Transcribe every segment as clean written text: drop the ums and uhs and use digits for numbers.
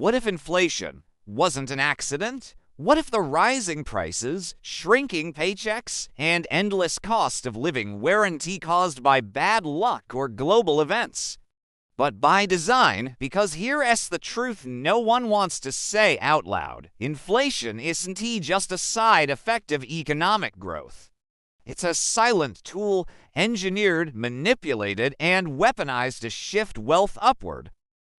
What if inflation wasn't an accident? What if the rising prices, shrinking paychecks, and endless cost of living weren't caused by bad luck or global events, but by design? Because here's the truth no one wants to say out loud. Inflation isn't just a side effect of economic growth. It's a silent tool engineered, manipulated, and weaponized to shift wealth upward.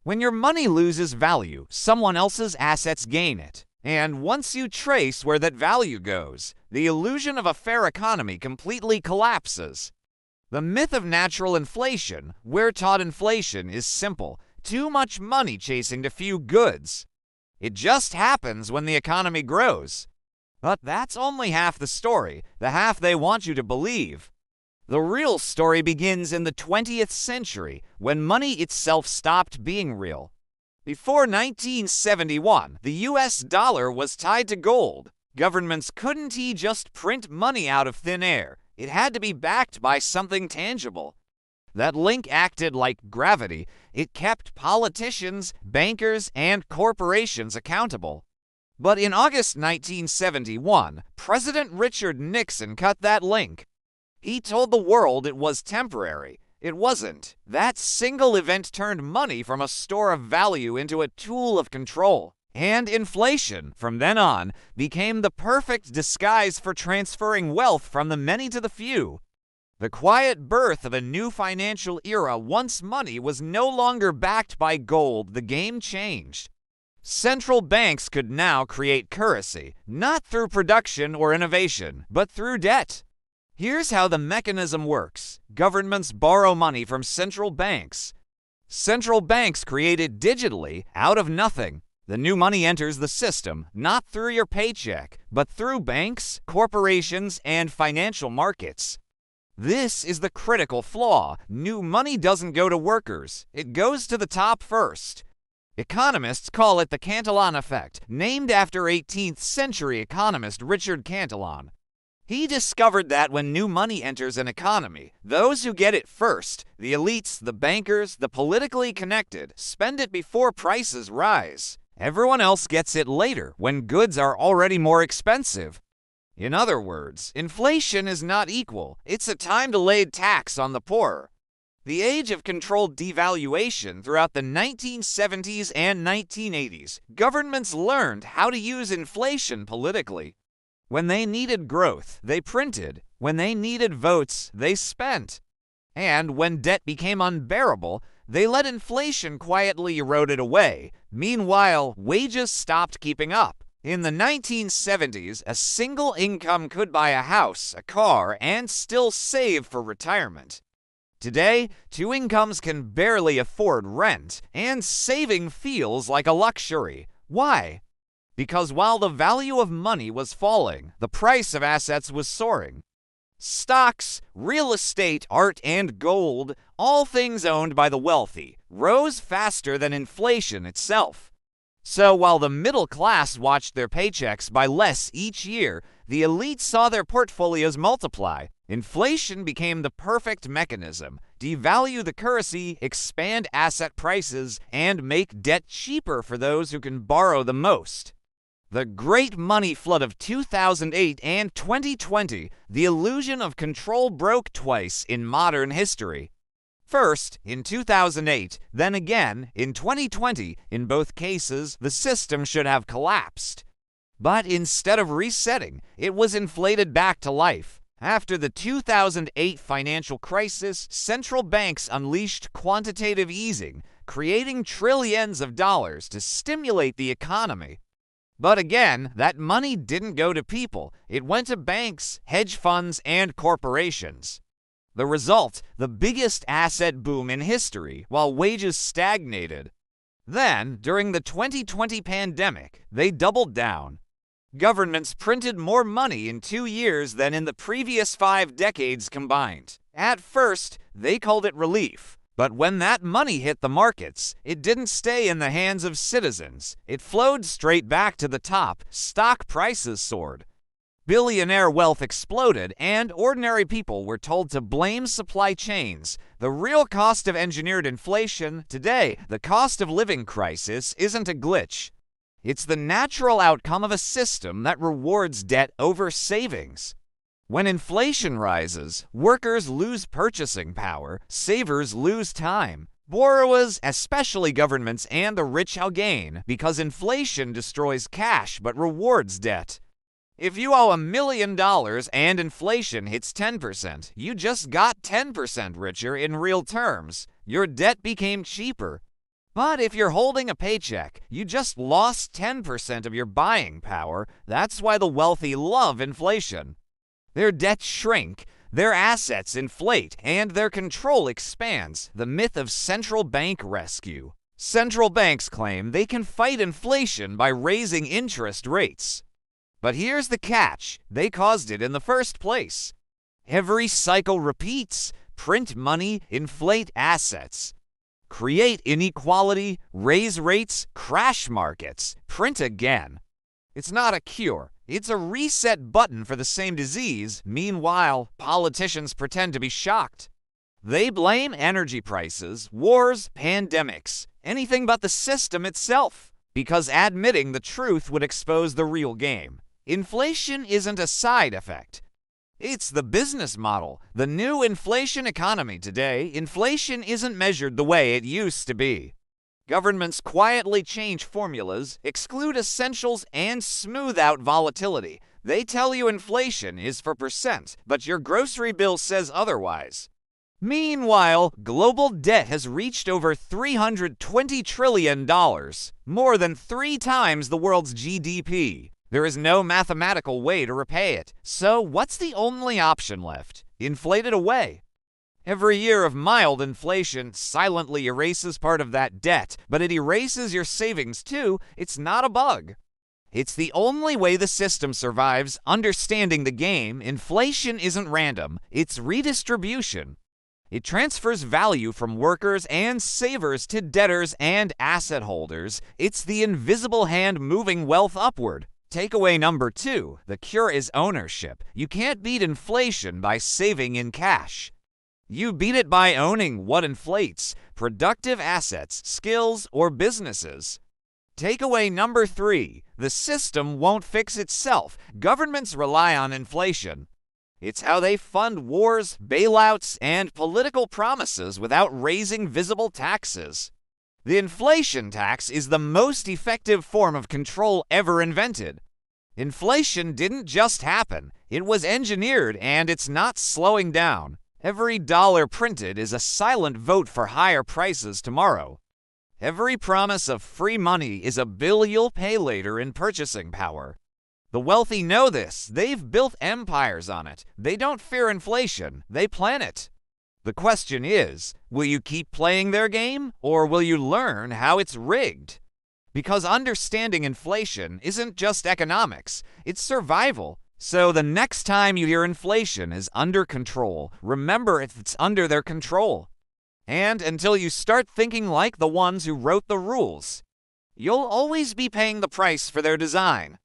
When your money loses value, someone else's assets gain it. And once you trace where that value goes, the illusion of a fair economy completely collapses. The myth of natural inflation, we're taught inflation is simple: too much money chasing too few goods. It just happens when the economy grows. But that's only half the story, the half they want you to believe. The real story begins in the 20th century, when money itself stopped being real. Before 1971, the US dollar was tied to gold. Governments couldn't just print money out of thin air. It had to be backed by something tangible. That link acted like gravity. It kept politicians, bankers, and corporations accountable. But in August 1971, President Richard Nixon cut that link. He told the world it was temporary. It wasn't. That single event turned money from a store of value into a tool of control. And inflation, from then on, became the perfect disguise for transferring wealth from the many to the few. The quiet birth of a new financial era. Once money was no longer backed by gold, the game changed. Central banks could now create currency, not through production or innovation, but through debt. Here's how the mechanism works. Governments borrow money from central banks. Central banks create it digitally, out of nothing. The new money enters the system, not through your paycheck, but through banks, corporations, and financial markets. This is the critical flaw. New money doesn't go to workers. It goes to the top first. Economists call it the Cantillon effect, named after 18th century economist Richard Cantillon. He discovered that when new money enters an economy, those who get it first, the elites, the bankers, the politically connected, spend it before prices rise. Everyone else gets it later, when goods are already more expensive. In other words, inflation is not equal. It's a time-delayed tax on the poor. The age of controlled devaluation throughout the 1970s and 1980s, governments learned how to use inflation politically. When they needed growth, they printed. When they needed votes, they spent. And when debt became unbearable, they let inflation quietly erode it away. Meanwhile, wages stopped keeping up. In the 1970s, a single income could buy a house, a car, and still save for retirement. Today, two incomes can barely afford rent, and saving feels like a luxury. Why? Because while the value of money was falling, the price of assets was soaring. Stocks, real estate, art, and gold, all things owned by the wealthy, rose faster than inflation itself. So while the middle class watched their paychecks by less each year, the elite saw their portfolios multiply. Inflation became the perfect mechanism. Devalue the currency, expand asset prices, and make debt cheaper for those who can borrow the most. The great money flood of 2008 and 2020, the illusion of control broke twice in modern history. First, in 2008, then again in 2020. In both cases, the system should have collapsed. But instead of resetting, it was inflated back to life. After the 2008 financial crisis, central banks unleashed quantitative easing, creating trillions of dollars to stimulate the economy. But again, that money didn't go to people. It went to banks, hedge funds, and corporations. The result, the biggest asset boom in history, while wages stagnated. Then, during the 2020 pandemic, they doubled down. Governments printed more money in 2 years than in the previous 5 decades combined. At first, they called it relief. But when that money hit the markets, it didn't stay in the hands of citizens. It flowed straight back to the top. Stock prices soared. Billionaire wealth exploded, and ordinary people were told to blame supply chains. The real cost of engineered inflation today, the cost of living crisis, isn't a glitch. It's the natural outcome of a system that rewards debt over savings. When inflation rises, workers lose purchasing power, savers lose time. Borrowers, especially governments and the rich, gain because inflation destroys cash but rewards debt. If you owe $1 million and inflation hits 10%, you just got 10% richer in real terms. Your debt became cheaper. But if you're holding a paycheck, you just lost 10% of your buying power. That's why the wealthy love inflation. Their debts shrink, their assets inflate, and their control expands. The myth of central bank rescue. Central banks claim they can fight inflation by raising interest rates. But here's the catch: they caused it in the first place. Every cycle repeats. Print money, inflate assets. Create inequality, raise rates, crash markets, print again. It's not a cure. It's a reset button for the same disease. Meanwhile, politicians pretend to be shocked. They blame energy prices, wars, pandemics, anything but the system itself, because admitting the truth would expose the real game. Inflation isn't a side effect. It's the business model. The new inflation economy today, inflation isn't measured the way it used to be. Governments quietly change formulas, exclude essentials, and smooth out volatility. They tell you inflation is for percent, but your grocery bill says otherwise. Meanwhile, global debt has reached over $320 trillion, more than 3 times the world's GDP. There is no mathematical way to repay it. So what's the only option left? Inflate it away. Every year of mild inflation silently erases part of that debt, but it erases your savings too. It's not a bug. It's the only way the system survives. Understanding the game, inflation isn't random. It's redistribution. It transfers value from workers and savers to debtors and asset holders. It's the invisible hand moving wealth upward. Takeaway number 2, the cure is ownership. You can't beat inflation by saving in cash. You beat it by owning what inflates: productive assets, skills, or businesses. Takeaway number 3, the system won't fix itself. Governments rely on inflation. It's how they fund wars, bailouts, and political promises without raising visible taxes. The inflation tax is the most effective form of control ever invented. Inflation didn't just happen. It was engineered, and it's not slowing down. Every dollar printed is a silent vote for higher prices tomorrow. Every promise of free money is a bill you'll pay later in purchasing power. The wealthy know this. They've built empires on it. They don't fear inflation. They plan it. The question is, will you keep playing their game, or will you learn how it's rigged? Because understanding inflation isn't just economics, it's survival. So the next time you hear inflation is under control, remember it's under their control. And until you start thinking like the ones who wrote the rules, you'll always be paying the price for their design.